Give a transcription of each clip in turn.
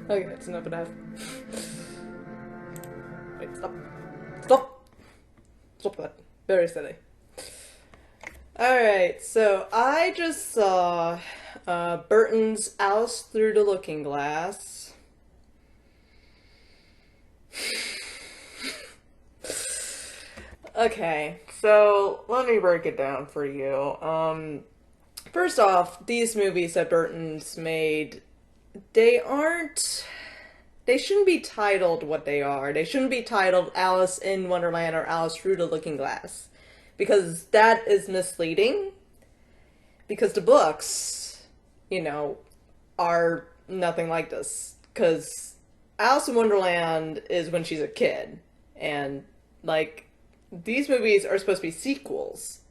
Okay, it's enough of that. Wait, stop. Stop! Stop that. Very steady. Alright, so I just saw Burton's Alice Through the Looking Glass. Okay, so let me break it down for you. First off, these movies that Burton's made, they shouldn't be titled what they are. They shouldn't be titled Alice in Wonderland or Alice Through the Looking Glass. Because that is misleading. Because the books, are nothing like this. Because Alice in Wonderland is when she's a kid. And, these movies are supposed to be sequels.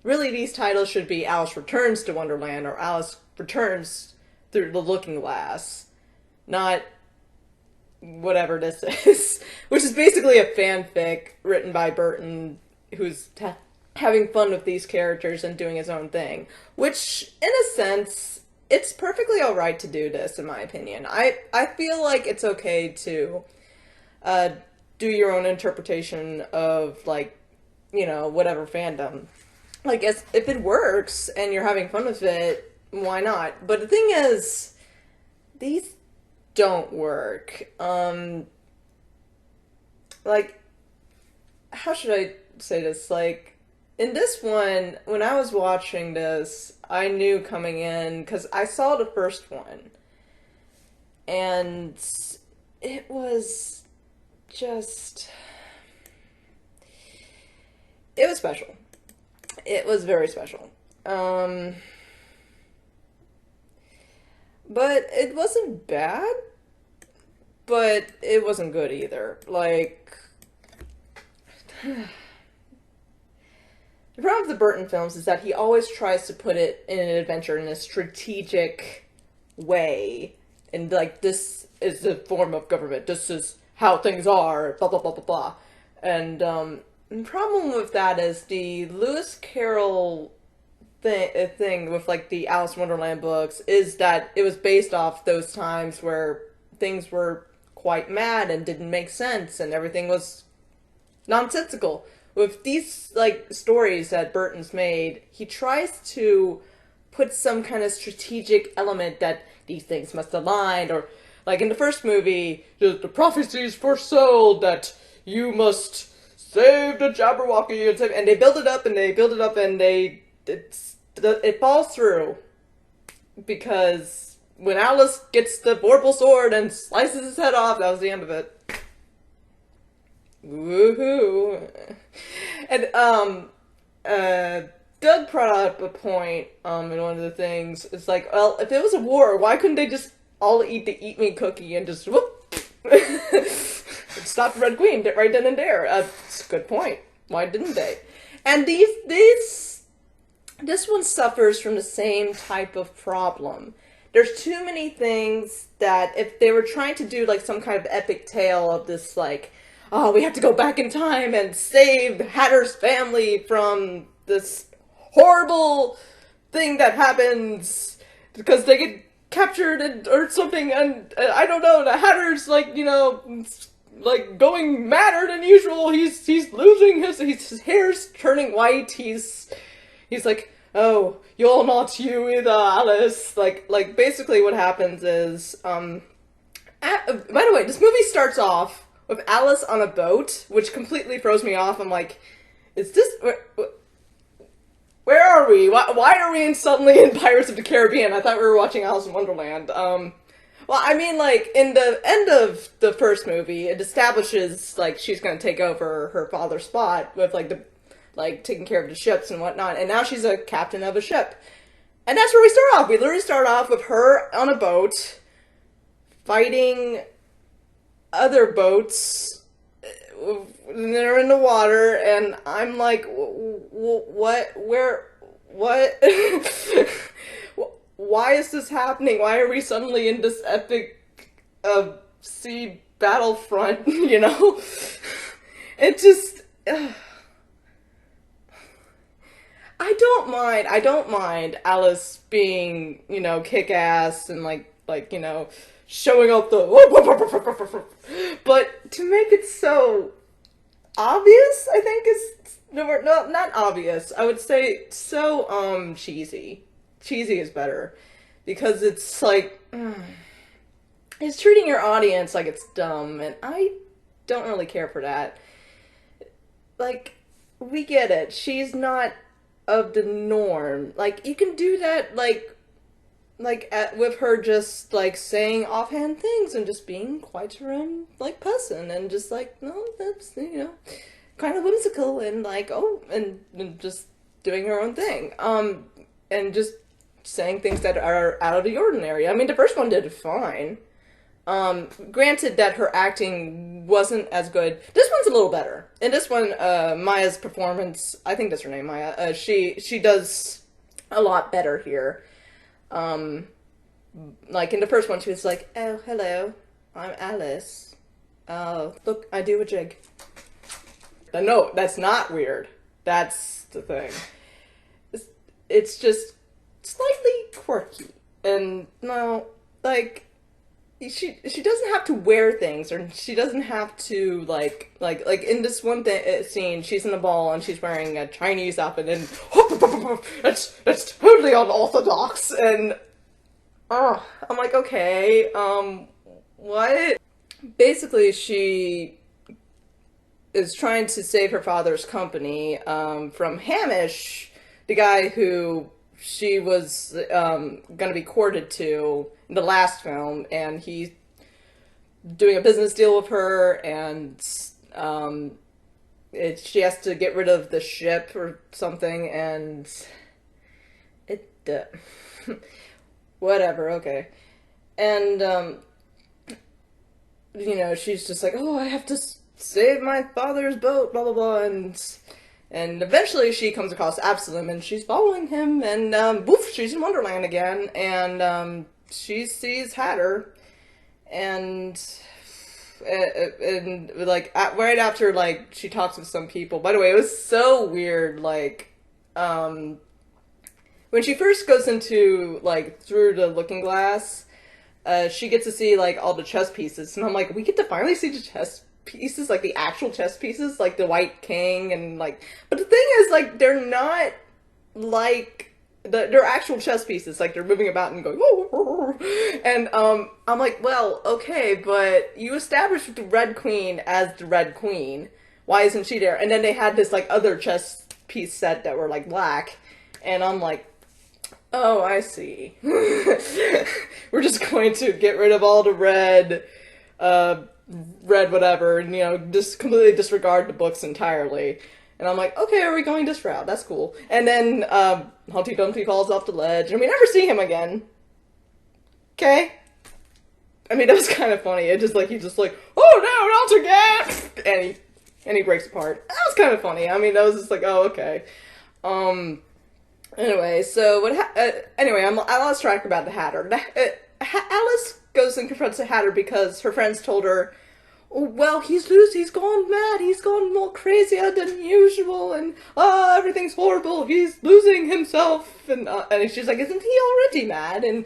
Really, these titles should be Alice Returns to Wonderland or Alice Returns Through the Looking Glass. Not whatever this is. Which is basically a fanfic written by Burton, who's having fun with these characters and doing his own thing. Which, in a sense, it's perfectly alright to do this, in my opinion. I feel like it's okay to do your own interpretation of, whatever fandom. If it works and you're having fun with it, why not? But the thing is, these don't work. How should I say this? In this one, when I was watching this, I knew coming in, because I saw the first one. And it was just... It was special. It was very special. But it wasn't bad, but it wasn't good either. The problem with the Burton films is that he always tries to put it in an adventure in a strategic way. And, this is the form of government. This is how things are, blah, blah, blah, blah, blah. And, the problem with that is the Lewis Carroll thing with, the Alice in Wonderland books is that it was based off those times where things were quite mad and didn't make sense and everything was nonsensical. With these, stories that Burton's made, he tries to put some kind of strategic element that these things must align, or, in the first movie, the prophecies foretold that you must save the Jabberwocky, and they build it up, and they build it up, and it falls through. Because when Alice gets the vorpal sword and slices his head off, that was the end of it. Woohoo! And, Doug brought up a point, in one of the things, it's well, if it was a war, why couldn't they just all eat the Eat Me cookie and just, whoop! Stop the Red Queen right then and there. It's a good point. Why didn't they? And this one suffers from the same type of problem. There's too many things that if they were trying to do some kind of epic tale of this oh, we have to go back in time and save Hatter's family from this horrible thing that happens because they get captured or something, and I don't know, the Hatter's going madder than usual. He's losing his hair's turning white. He's oh, you're not you either, Alice. Basically what happens is, by the way, this movie starts off with Alice on a boat, which completely throws me off. I'm is this, where are we? Why are we suddenly in Pirates of the Caribbean? I thought we were watching Alice in Wonderland. Well, I mean, in the end of the first movie, it establishes, she's gonna take over her father's spot with, taking care of the ships and whatnot, and now she's a captain of a ship. And that's where we start off. We literally start off with her on a boat, fighting other boats, and they're in the water, and I'm what, where, what? Why is this happening? Why are we suddenly in this epic sea battlefront, It just... I don't mind Alice being, kick-ass and, like, showing off the, but to make it so obvious, I think is, no, not obvious. I would say so, cheesy. Cheesy is better. Because it's like, it's treating your audience like it's dumb, and I don't really care for that. Like, we get it. She's not of the norm. Like, you can do that, with her just, like, saying offhand things and just being quite her own, like, person. And just, like, no, that's, kind of whimsical and, like, and just doing her own thing. And just saying things that are out of the ordinary. I mean, the first one did fine. Granted that her acting wasn't as good. This one's a little better. In this one, Maya's performance, I think that's her name, Maya, she does a lot better here. Like in the first one, she was like, "Oh, hello, I'm Alice. Oh, look, I do a jig." No, that's not weird. That's the thing. It's just slightly quirky. And, no, like, she doesn't have to wear things, or she doesn't have to, like in this one scene, she's in a ball and she's wearing a Chinese outfit, and that's totally unorthodox, and, I'm like, okay, what? Basically, she is trying to save her father's company, from Hamish, the guy who she was gonna be courted to in the last film, and he's doing a business deal with her, and she has to get rid of the ship or something, and whatever, okay. And she's just like, oh, I have to save my father's boat, blah blah blah, and eventually she comes across Absalom, and she's following him, and, woof, she's in Wonderland again, and, she sees Hatter, and like, right after, like, she talks with some people. By the way, it was so weird, like, when she first goes into, like, through the looking glass, she gets to see, like, all the chess pieces, and I'm like, we get to finally see the chess pieces, like the actual chess pieces, like the White King, and like, but the thing is, like, they're not like they're actual chess pieces, like they're moving about and going, whoa, and I'm like, well, okay, but you established the Red Queen as the Red Queen, why isn't she there? And then they had this like other chess piece set that were like black, and I'm like, oh, I see. We're just going to get rid of all the red whatever, and, just completely disregard the books entirely. And I'm like, okay, are we going this route? That's cool. And then, Humpty Dumpty falls off the ledge, and we never see him again. Okay? I mean, that was kind of funny. It just, like, he's just like, oh no, not again! And he breaks apart. That was kind of funny. I mean, that was just like, oh, okay. Anyway, so anyway, I lost track about the Hatter. Alice goes and confronts the Hatter because her friends told her, oh, well, he's gone mad, he's gone more crazier than usual, and, everything's horrible, he's losing himself, and she's like, isn't he already mad? And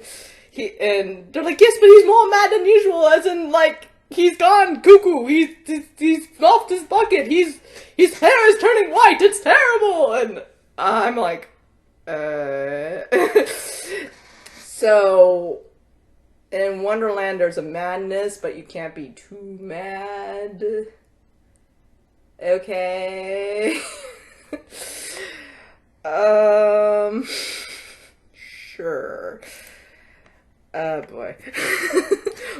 they're like, yes, but he's more mad than usual, as in, like, he's gone cuckoo, he's off his bucket, his hair is turning white, it's terrible, and I'm like, so, in Wonderland there's a madness, but you can't be too mad. Okay. Sure. Oh boy.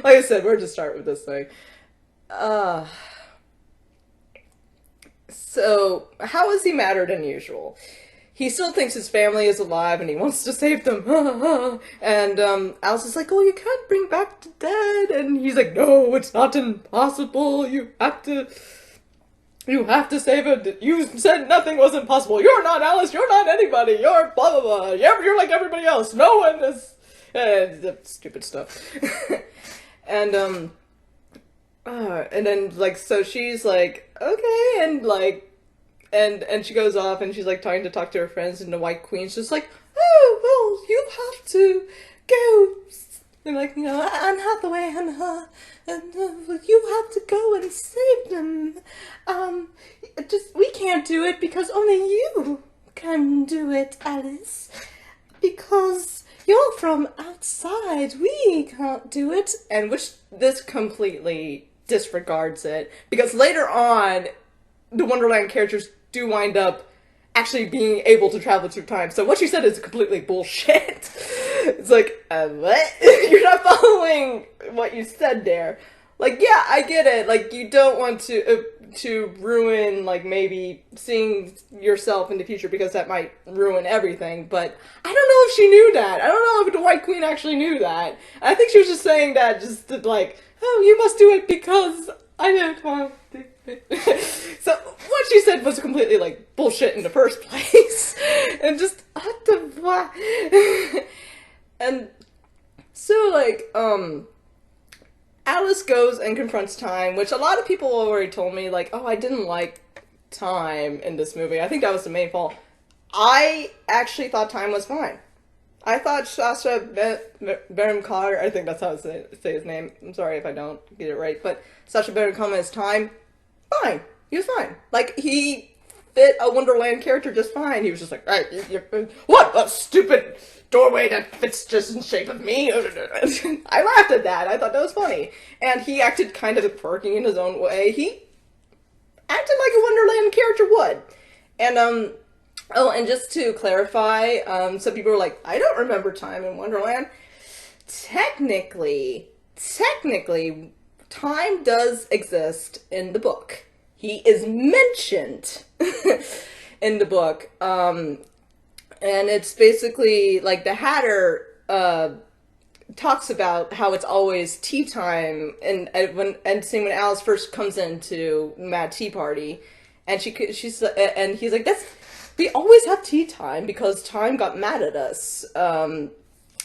Like I said, where to start with this thing? So, how is he madder than usual? He still thinks his family is alive and he wants to save them. And Alice is like, oh, you can't bring back the dead. And he's like, no, it's not impossible. You have to save it. You said nothing was impossible. You're not Alice. You're not anybody. You're blah, blah, blah. You're like everybody else. No one is... stupid stuff. And then, like, so she's like, okay, and, like, and she goes off and she's like trying to talk to her friends, and the White Queen's just like, oh, well, you have to go They're like, you know, Anne Hathaway and you have to go and save them. We can't do it because only you can do it, Alice. Because you're from outside, we can't do it. And which this completely disregards it, because later on, the Wonderland characters do wind up actually being able to travel through time. So what she said is completely bullshit. It's like, what? You're not following what you said there. Like, yeah, I get it. Like, you don't want to ruin, like, maybe seeing yourself in the future because that might ruin everything. But I don't know if she knew that. I don't know if the White Queen actually knew that. I think she was just saying that just to, like, oh, you must do it because I don't want to. So what she said was completely, like, bullshit in the first place. And just, what the fuck? And so, like, Alice goes and confronts Time, which a lot of people already told me, like, oh, I didn't like Time in this movie. I think that was the main fault. I actually thought Time was fine. I thought Sacha Baron Cohen, I think that's how to say his name. I'm sorry if I don't get it right, but Sacha Baron Cohen as Time, fine. He was fine. Like, he fit a Wonderland character just fine. He was just like, what a stupid doorway that fits just in shape of me. I laughed at that. I thought that was funny. And he acted kind of quirky in his own way. He acted like a Wonderland character would. And, oh, and just to clarify, some people were like, I don't remember Time in Wonderland. Technically, Time does exist in the book. He is mentioned in the book. And it's basically, like, the Hatter, talks about how it's always tea time, and when Alice first comes into Mad Tea Party, and he's like, we always have tea time because Time got mad at us. And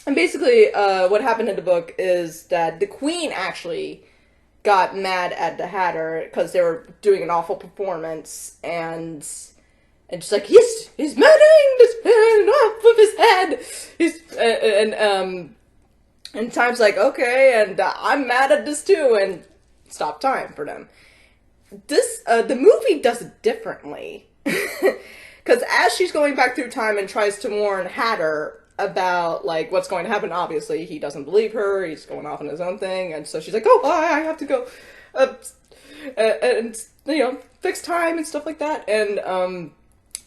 basically, what happened in the book is that the Queen actually got mad at the Hatter because they were doing an awful performance, and she's like, he's murdering this man off of his head. And Time's like, okay, and I'm mad at this too, and stop Time for them. The movie does it differently. Because as she's going back through time and tries to warn Hatter about, like, what's going to happen, obviously, he doesn't believe her, he's going off on his own thing, and so she's like, oh, I have to go, and, you know, fix time and stuff like that, and,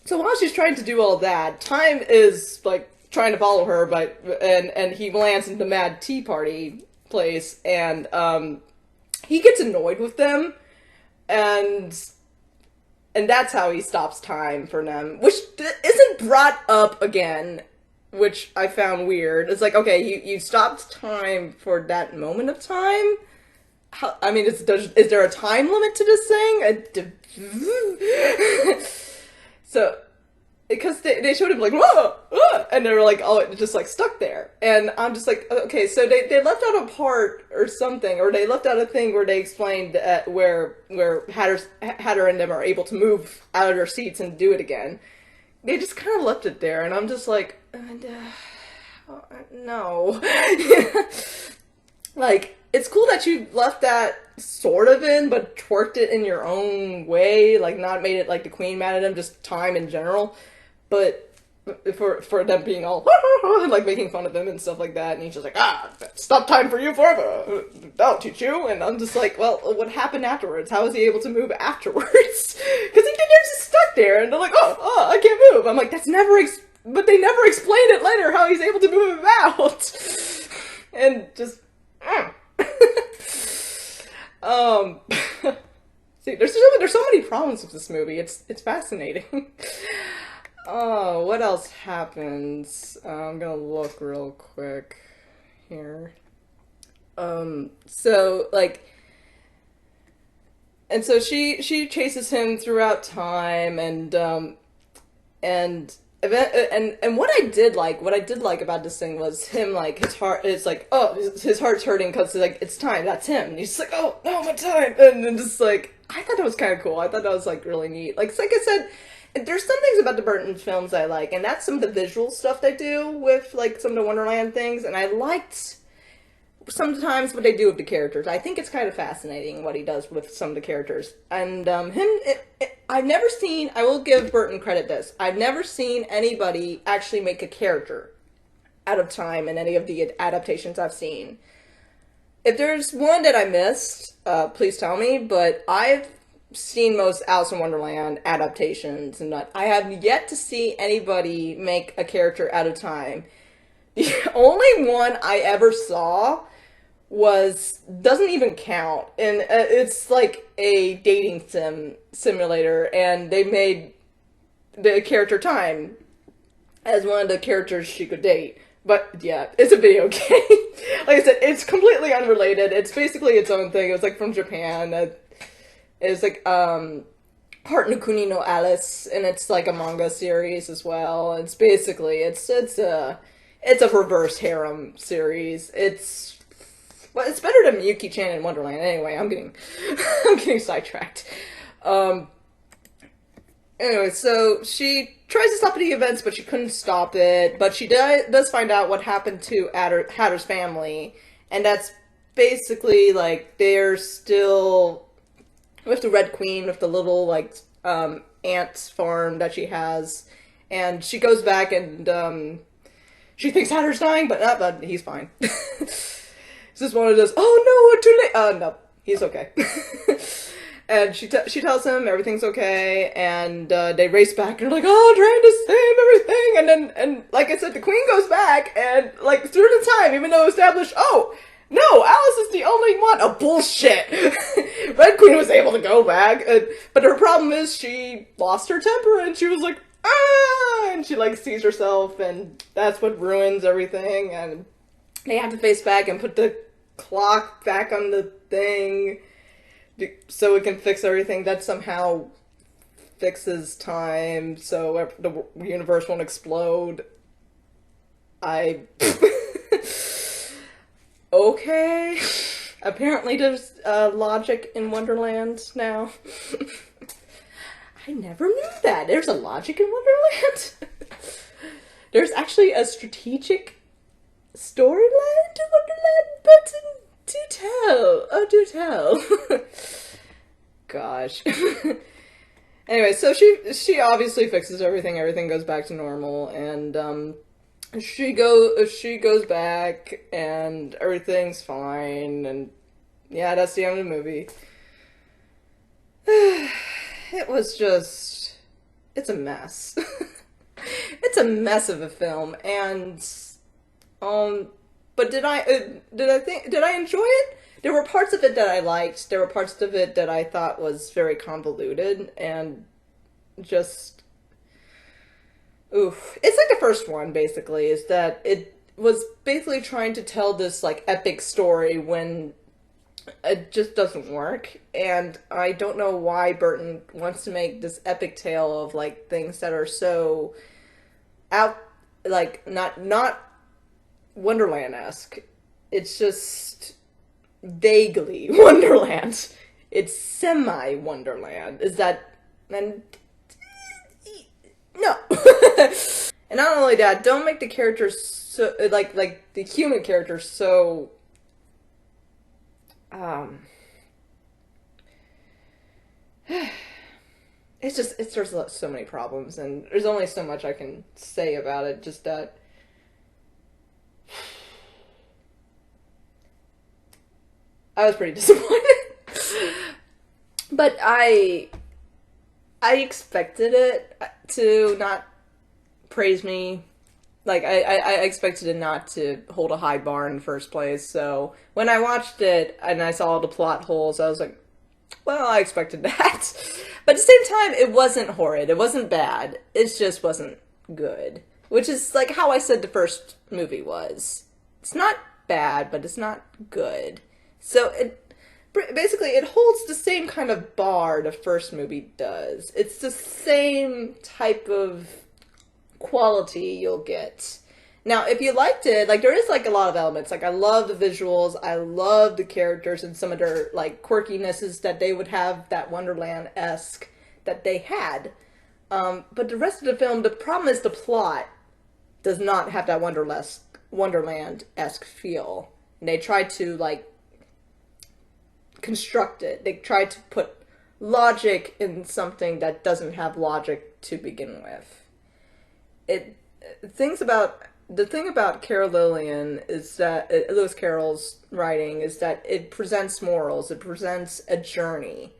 so while she's trying to do all that, Time is, like, trying to follow her, and he lands in the Mad Tea Party place, and, he gets annoyed with them, and that's how he stops Time for them, which isn't brought up again, which I found weird. It's like, okay, you stopped Time for that moment of time? I mean, is there a time limit to this thing? So, because they showed him like, whoa, and they were like, oh, it just like stuck there. And I'm just like, okay, so they left out a part or something, or they left out a thing where they explained where Hatter and them are able to move out of their seats and do it again. They just kind of left it there, and I'm just like, no. Like, it's cool that you left that sort of in, but twerked it in your own way, like, not made it like the Queen mad at him, just Time in general. But for them being all, like, making fun of them and stuff like that, and he's just like, stop Time for you forever, that'll teach you, and I'm just like, well, what happened afterwards? How was he able to move afterwards? Because they're just stuck there, and they're like, oh, I can't move. I'm like, that's never, but they never explained it later, how he's able to move about. And just, see, there's so many problems with this movie, it's fascinating. Oh, what else happens? I'm gonna look real quick here. So, like, and so she chases him throughout time, and what I did like about this thing was him, like, his heart is like, oh, his heart's hurting because, like, it's Time, that's him, and he's like, oh, no, my Time, and then just, like, I thought that was kind of cool, I thought that was, like, really neat, like I said, there's some things about the Burton films I like, and that's some of the visual stuff they do with, like, some of the Wonderland things, and I liked sometimes what they do with the characters. I think it's kind of fascinating what he does with some of the characters. And I've never seen, I will give Burton credit this, I've never seen anybody actually make a character out of time in any of the adaptations I've seen. If there's one that I missed, please tell me, but I've seen most Alice in Wonderland adaptations, and I have yet to see anybody make a character out of time. The only one I ever saw doesn't even count, and it's like a dating simulator, and they made the character Time as one of the characters she could date. But yeah, it's a video game. Like I said, it's completely unrelated. It's basically its own thing. It was like from Japan. It's like Heart no Kuni no Alice, and it's like a manga series as well. It's basically it's a reverse harem series. It's better than Yuki-chan in Wonderland. Anyway, I'm getting sidetracked. Anyway, so she tries to stop the events, but she couldn't stop it. But she does find out what happened to Hatter's family, and that's basically like they're still with the Red Queen, with the little like ant farm that she has, and she goes back and she thinks Hatter's dying, but he's fine. It's just one of those, oh no, too late. No, he's okay. And she tells him everything's okay, and they race back, and they're like, oh, trying to save everything, and like I said, the queen goes back, and like through the time, even though established, oh, no, Alice is the only one. Oh, bullshit. Red Queen was able to go back, but her problem is she lost her temper, and she was like, ah, and she like sees herself, and that's what ruins everything, and they have to face back and put the clock back on the thing so it can fix everything. That somehow fixes time so the universe won't explode. Okay. Apparently there's logic in Wonderland now. I never knew that. There's a logic in Wonderland. There's actually a strategic storyline to Wonderland, but do tell. Oh, do tell. Gosh. Anyway, so she obviously fixes everything. Everything goes back to normal, and she goes back, and everything's fine, and yeah, that's the end of the movie. It was just, it's a mess. It's a mess of a film, and but did I enjoy it? There were parts of it that I liked. There were parts of it that I thought was very convoluted and just, oof. It's like the first one, basically, is that it was basically trying to tell this, like, epic story when it just doesn't work. And I don't know why Burton wants to make this epic tale of, like, things that are so out, like, not Wonderland-esque. It's just vaguely Wonderland. It's semi-Wonderland. Is that... and... no. And not only that, don't make the characters so... like the human characters so... there's so many problems, and there's only so much I can say about it, just that... I was pretty disappointed. But I expected it to not praise me. Like, I expected it not to hold a high bar in the first place, so when I watched it and I saw all the plot holes, I was like, well, I expected that. But at the same time, it wasn't horrid. It wasn't bad. It just wasn't good. Which is, like, how I said the first movie was. It's not bad, but it's not good. So, basically, it holds the same kind of bar the first movie does. It's the same type of quality you'll get. Now, if you liked it, like, there is, like, a lot of elements. Like, I love the visuals, I love the characters and some of their, like, quirkinesses that they would have, that Wonderland-esque that they had. But the rest of the film, the problem is the plot does not have that Wonderland-esque feel. And they tried to, like, construct it. They tried to put logic in something that doesn't have logic to begin with. It the thing about Carol Lillian is that Lewis Carroll's writing is that it presents morals, it presents a journey,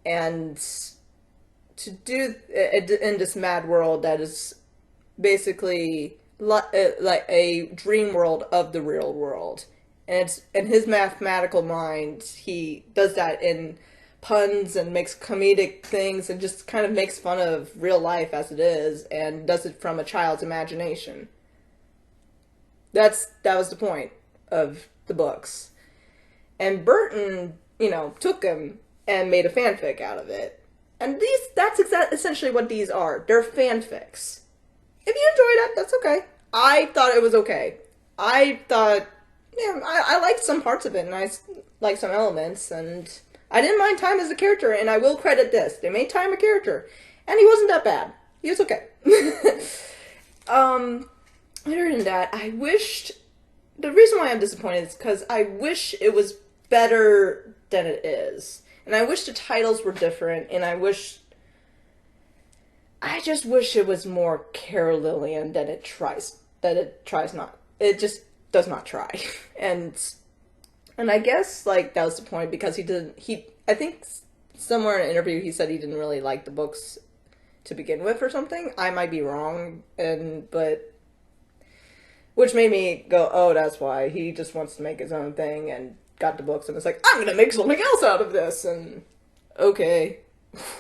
and to do it in this mad world that is basically like a dream world of the real world. And it's in his mathematical mind, he does that in puns and makes comedic things and just kind of makes fun of real life as it is and does it from a child's imagination. That was the point of the books. And Burton, took them and made a fanfic out of it. And that's essentially what these are. They're fanfics. If you enjoy that, that's okay. I thought it was okay. I thought, I liked some parts of it, and I liked some elements, and I didn't mind Time as a character, and I will credit this. They made Time a character, and he wasn't that bad. He was okay. Other than that, the reason why I'm disappointed is because I wish it was better than it is. And I wish the titles were different, and I just wish it was more Carol Lillian than it tries not. It just does not try. And I guess, like, that was the point, because I think somewhere in an interview he said he didn't really like the books to begin with or something. I might be wrong, which made me go, oh, that's why. He just wants to make his own thing and got the books and was like, I'm gonna make something else out of this, and okay,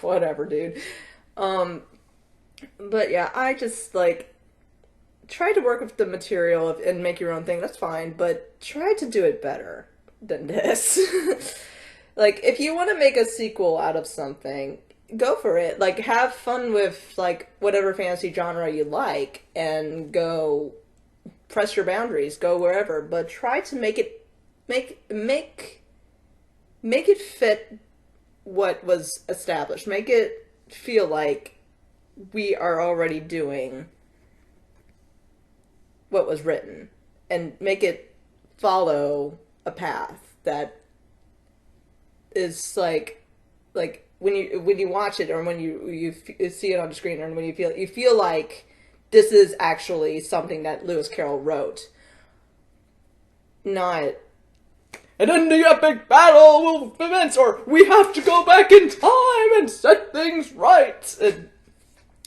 whatever, dude. But yeah, I just, like, try to work with the material and make your own thing, that's fine, but try to do it better than this. Like, if you want to make a sequel out of something, go for it. Like, have fun with, like, whatever fantasy genre you like, and go press your boundaries, go wherever, but try to make it fit what was established. Make it feel like we are already doing what was written, and make it follow a path that is like when you watch it, or when you see it on the screen, or when you feel like this is actually something that Lewis Carroll wrote, not and then the epic battle will commence, or we have to go back in time and set things right.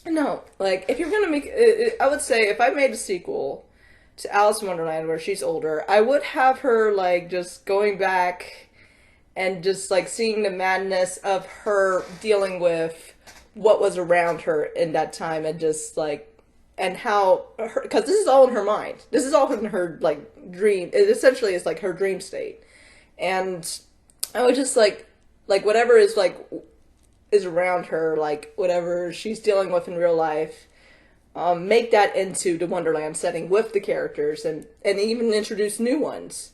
No, like, if you're gonna make I would say, if I made a sequel to Alice in Wonderland where she's older, I would have her, like, just going back and just, like, seeing the madness of her dealing with what was around her in that time, and just, like, and how because this is all in her mind. This is all in her, like, dream. It essentially is, like, her dream state. And I would just, like, whatever is, like, is around her, like, whatever she's dealing with in real life, make that into the Wonderland setting with the characters, and even introduce new ones.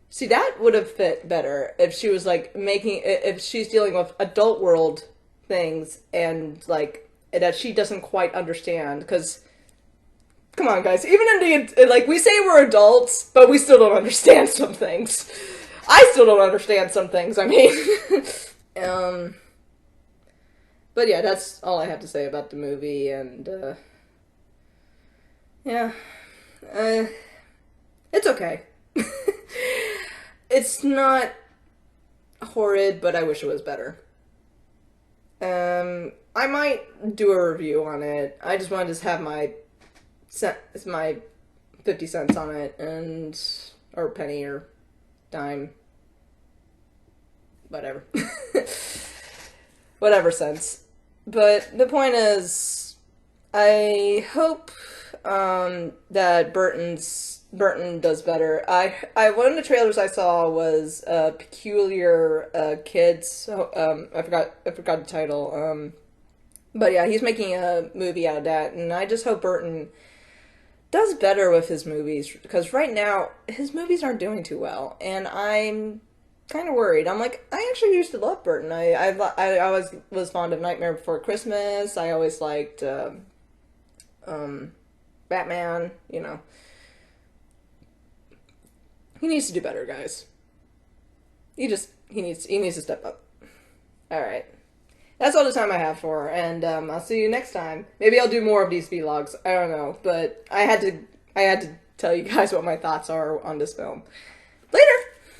See, that would have fit better if she was, like, if she's dealing with adult world things, and, like, that she doesn't quite understand, because, come on, guys, even in like, we say we're adults, but we still don't understand some things. I still don't understand some things, I mean. But yeah, that's all I have to say about the movie, and, yeah. It's okay. It's not horrid, but I wish it was better. I might do a review on it. I just wanted to have my 50 cents on it, or penny, or dime. Whatever. Whatever cents. But the point is, I hope that Burton does better. One of the trailers I saw was Peculiar Kids. So, I forgot the title. But yeah, he's making a movie out of that, and I just hope Burton does better with his movies, because right now his movies aren't doing too well, and I'm kind of worried. I'm like, I actually used to love Burton. I always was fond of Nightmare Before Christmas. I always liked Batman, he needs to do better, guys. He needs to step up. All right. That's all the time I have for her, and I'll see you next time. Maybe I'll do more of these vlogs. I don't know, but I had to tell you guys what my thoughts are on this film. Later!